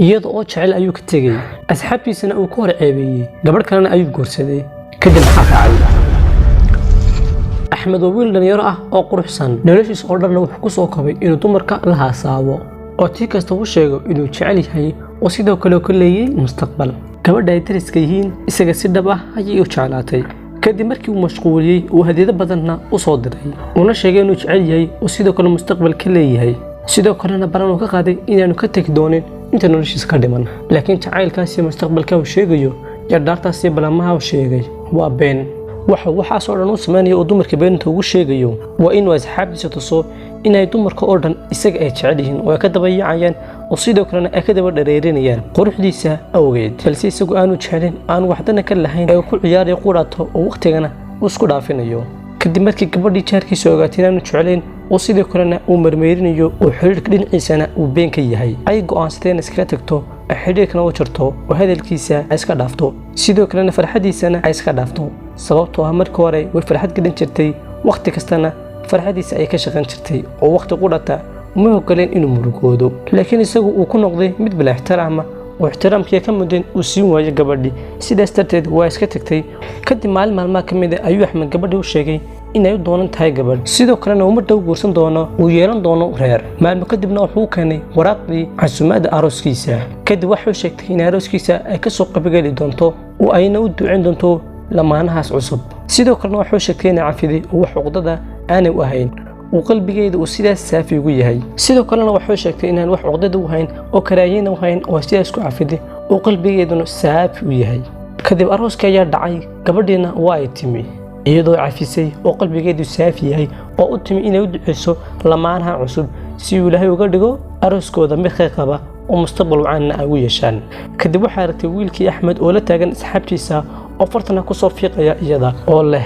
iyada oo jecel ayuu ka tegay asxaabtiisana uu ku hor ceebeeyay gabadh kalena ayuu guursaday kadib maxaa dhacay أحمد وويل دنيرة أو قرحسن نلاشيس أردنا وحكوسو كبي إنه تمرك لها صعبة أعطيك استوشيغو إنه تشعلي هاي وسيدو كلي مستقبل كمان دايتريس كيهين إساقا سيدبا هاي يوشعلاتي كدي مركي ومشغولي وهديدا بدنا وصادري ونشيغي إنه تشعلي هاي وسيدو كل مستقبل كلي هاي سيدو كلنا برانو كقادي إنه كتك دونين إنت نلاشيس كدمان لكن تعايل كاسي مستقبل كاو شيغيو يردارتاسي بلامها وشيغي وابين waxa soo dhan u sameeyay oo dumarka beenta ugu sheegayo waa in asxaabtiisa tuso inay dumarka oo dhan isaga ay jecel yihiin oo ka dabayacayaan oo sidoo kale ay ka daba dhareerinayaan quruxdiisa awgeed balse isagu aanu jecelin aan waxdana ka lahayn ay ku ciyaarey qurato oo waqtigana uu isku dhaafinayo kadib markii gabadhii jaarkiisa ogaatay inaanu jecelayn oo sidoo kale uu marmeerinayo oo xiriirka dhinaciisana uu been ka yahay ay go'aansadeen iska tagto xiriirkana uu jirto oo hadalkiisa ay iska dhaafto sidoo kale farxadiisana ay iska dhaafto sababtoo ah markii hore way farxad gelin jirtay waqti kastana farxadiisa ay ka shaqan jirtay oo waqti qudhata uma ogoleen inuu murugoodo laakiin isagu uu ku noqday mid bila ixtiraama oo ixtiraamkii ka mudan uu siin waayo gabadhii sidaas darteed waa iska tagtay kadib maalmaha ka mid ah ayuu Axmed gabadhii u sheegay inay doonan tahay gabadh sidoo kalena uu mardow guursan doono uu yeelan doono reer maalmo kadibna wuxuu keenay waraaqdii casuumada arooskiisa kadib wuxuu sheegtay in arooskiisa ay ka soo qaybgali doonto oo ayna u duucin doonto lamaanahaas cusub sidoo kalena wuxuu sheegtay in cafiday oo wax uqdada aanay u ahayn oo qalbigeeda uu sidaas saafi ugu yahay sidoo kalena wuxuu sheegtay inaan wax uqdada u ahayn oo karaayina u ahayn oo sidaas ku cafiday oo qalbigeeduna saafi u yahay kadib arooska ayaa dhacay gabadhiina waa ay timi iyadoo cafisay oo qalbigeedu saafi yahay oo u timi inay u duceyso lamaanaha cusub si uu Ilaahay uga dhigo arooskooda mid khayr qaba oo mustaqbal wacan ay u yeeshaan kadib waxa aragtay wiilkii Axmed oo la taagan asxaabtiisa oo fartana ku soo fiiqaya iyada oo leh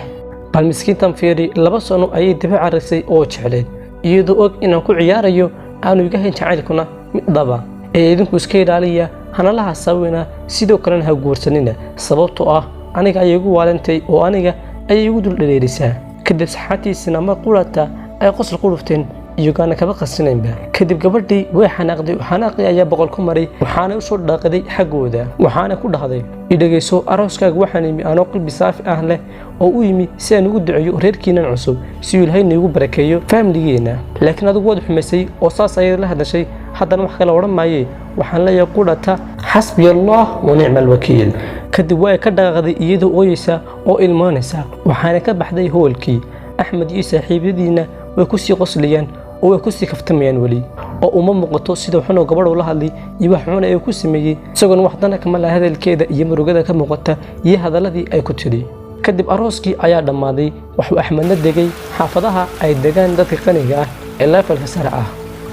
bal miskiintan fiiri 2 sano ayay daba carrisay oo jecleed iyadoo og inaan ku ciyaarayo aanu iga hayn jacaylkuna mid dhaba ee idinku iska ilaaliya hana laha sawina sidoo kalena ha guursanina sababtoo ah aniga ayay ugu waalantay oo aniga ayay ugu dul dhaleerisaa kadib saxaatiisina ma qurata ay qosol qulufteen iyagana kaba qasinaynba kadib gabadhii way xanaaqday ayaa boqol ku maray waxaana u soo dhaaqaday xagooda waxaana ku dhahday idhageyso arooskaaga waxaan imi aan qalbi saafi ah leh oo u yimi si aan ugu duceeyo reerkiinan cusub si Ilaahay nagu barakeeyo family-geena laakiin adigu wad xumaysay oo saas ayay la hadashay haddana wax kale oran maayay waxaan la yaqulata xasbi Allah wa ni'mal wakiil kadib way ka dhaqaaqday iyadoo ooyaysa oo ilmoonaysa waxaana ka baxday hoolkii Axmed iyo saaxiibadiina way ku sii qosliyaan oo way ku sii kaftamayaan wali oo uma muuqato sida waxaan gabadh la hadlay iyo wax xun ay ku sameeyay isagoo waxdana kama la hadalkeeda iyo murugada ka muuqata iyo hadaladii ay ku tiri kadib arooskii ayaa dhamaaday wuxuu Axmedna degay xaafadaha ay degaan dadka qaniga ah ee levelka sare ah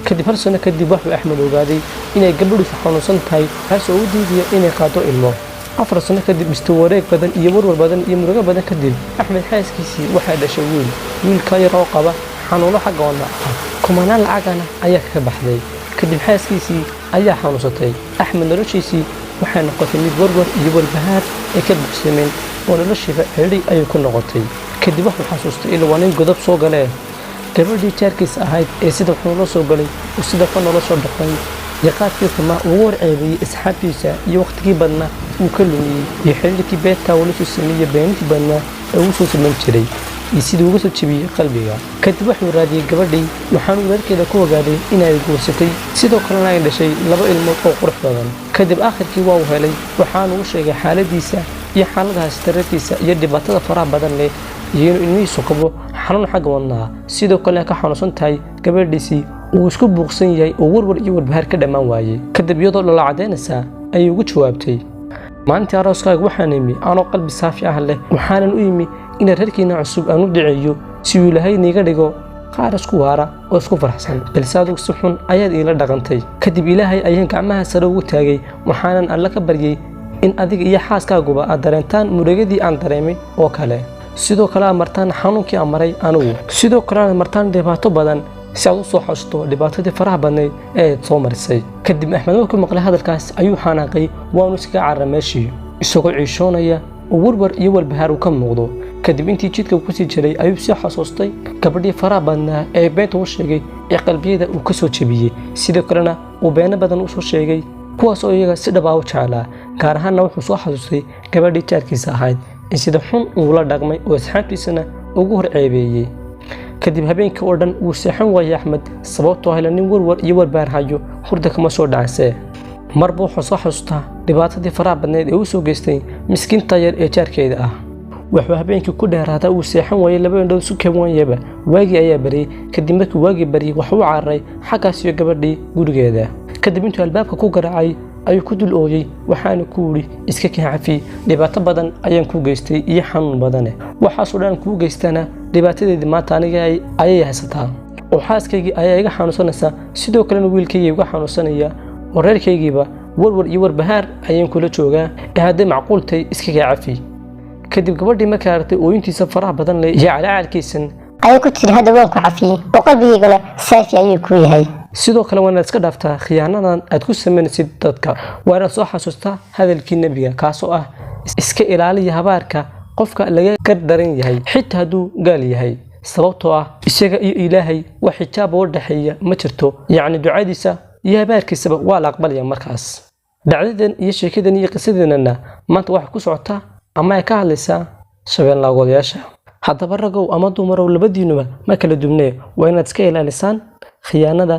kadib hal sano kadib wuxuu Axmed ogaaday inay gabadhu xanuunsan tahay taas oo u diiday inay qaato ilmo 4 sano kadib istawareeg badan iyo warwar badan iyo murugo badan kadib Axmed xaaskiisii waxay dhashay wiilka yar oo qaba xanuuno xagga wadnaha kumanaan lacagana ayaa ka baxday kadib xaaskiisii ayaa xanuunsatay Axmed noloshiisii waxay noqotay mid warwar iyo walbahaar ay ka buuxsameen oo noloshiisa xiriir ay ku noqotay kadib wuxuu xasuustay in uu godob soo galay gabadhii jaarkiisa ahayd ee sida xanuuno soo galay oo sida fa nolosha dhaqay yaqaadkiisa ma uu warceebay asxaabtiisa iyo waqtigii badna uu ka lumiyay iyo xiriirkii beenta uu la soo sameeyay beentii badna uu soo sameyn jiray sidii ugu soo jibiyay qalbiga kadib wuxuu raadiyay gabadhii waxaan uu reerkeeda ku ogaaday inay guursatay sidoo kalena ay dhashay 2 ilmood oo qurux badan kadib aakhirkii waa uu helay waxaan uu sheegay xaaladiisa iyo xaaladaha staratiisa iyo dhibaatada faraha badan leh iyo inuu qabo xanuun xagga wadnaha sidoo kale ka xanuunsan tahay gabadhiisii uu isku buuqsan yahay oo warwar iyo warbahaar ka dhamaan waayay kadib iyadoo la cadeynaysa ayuu ugu jawaabtay maanta arooskaaga waxaan imi aan qalbi saafi ah leh waxaan u yimi in reerkiina cusub aan u dhiceeyo si uu Ilaahay niga dhigo qaar isku waara oo isku faraxsan balse adigu si xun ayaad ila dhaqantay kadib Ilaahay ayaan gacmaha sare ugu taagay waxaan alla ka baryay in adiga iyo xaaskaaguba aad dareentaan murugadii aan dareemay oo kale sidoo kale martaan xanuunkii amaray anugu sidoo kale martaan dhibaato badan si aad u soo xasuusto dhibaatadii faraha badneed ee soo marisay kadib Axmed markuu maqlay hadalkaas ayuu xanaaqay waanu iska carameeshii isagoo ciishoonaya oo warwar iyo walbahaar uu ka muuqdo kadib intii jidka ku sii jiray ayuu si xasuustay gabadhii faraha badnaa ee beenta u sheegay ee qalbiyada uu ka soo jabiyay sidoo kalena uu beena badan u soo sheegay kuwaas oo iyaga si dhab ah u jeclaa gaar ahaanna wuxuu soo xasuustay gabadhii jaarkiisa ahayd in sida xun uu la dhaqmay oo asxaabtiisana ugu hor ceebeeyey kadib habeenkii oo dhan wuu seexan waayay Axmed sababtoo ah nin warwar iyo warbaar hayo hurda kama soo dhacaysay marba wuxuu soo xasuustaa dhibaatadii faraha badneed ee uu soo geystay miskiinta yar ee jaarkeeda ah wuxuu habeenkii ku dheeraaday uu seexan waayay laba indhood isu kawanayaba waagii ayaa bariyay kadib markii waagii bariyay wax uu cararay xaggaas iyo gabadhii gurigeeda kadib intuu albaabka ku garaacay ayuu ku dul ooyay waxaana ku wuri iska kaacafi dhibaato badan ayaan ku geystay iyo xanuun badan waxaas oo dhan ku geystana dhibaatadeedii maanta aniga ayay haysataa oo xaaskaygii ayaa iga xanuunsanaysa sidoo kalena wiilkayga iga xanuunsanaya oo reerkaygiiba warwar iyo warbahaar ayaan kula joogaa ee hadday macquultay iska kaacafi kadib gabadhii markay aragtay ooyintiisa faraha badan leh iyo calacalkiisan ayuu ku tiri hadda waan ku cafiyey oo qalbigaygana saafi ayuu ku yahay sidoo kale waa inaad iska dhaaftaa khiyaanadan aad ku samaynaysid dadka waa inaad soo xasuustaa hadalkii nebiga kaasoo ah iska ilaaliya habaarka qofka laga gardaran yahay xitaa hadduu gaal yahay sababtoo ah isaga iyo ilaahay wax xijaab oo dhaxeeya ma jirto yacni ducadiisa iyo habaarkiisaba waa la aqbalaya markaas dhacdadan iyo sheekadan iyo qisadeennana maanta waxay ku socotaa ama ay ka hadlaysaa shabeellaagoolayaasha haddaba ragow ama dumarow labadiinuba ma kala duwnee waa inaad iska ilaalisaan khiyaanada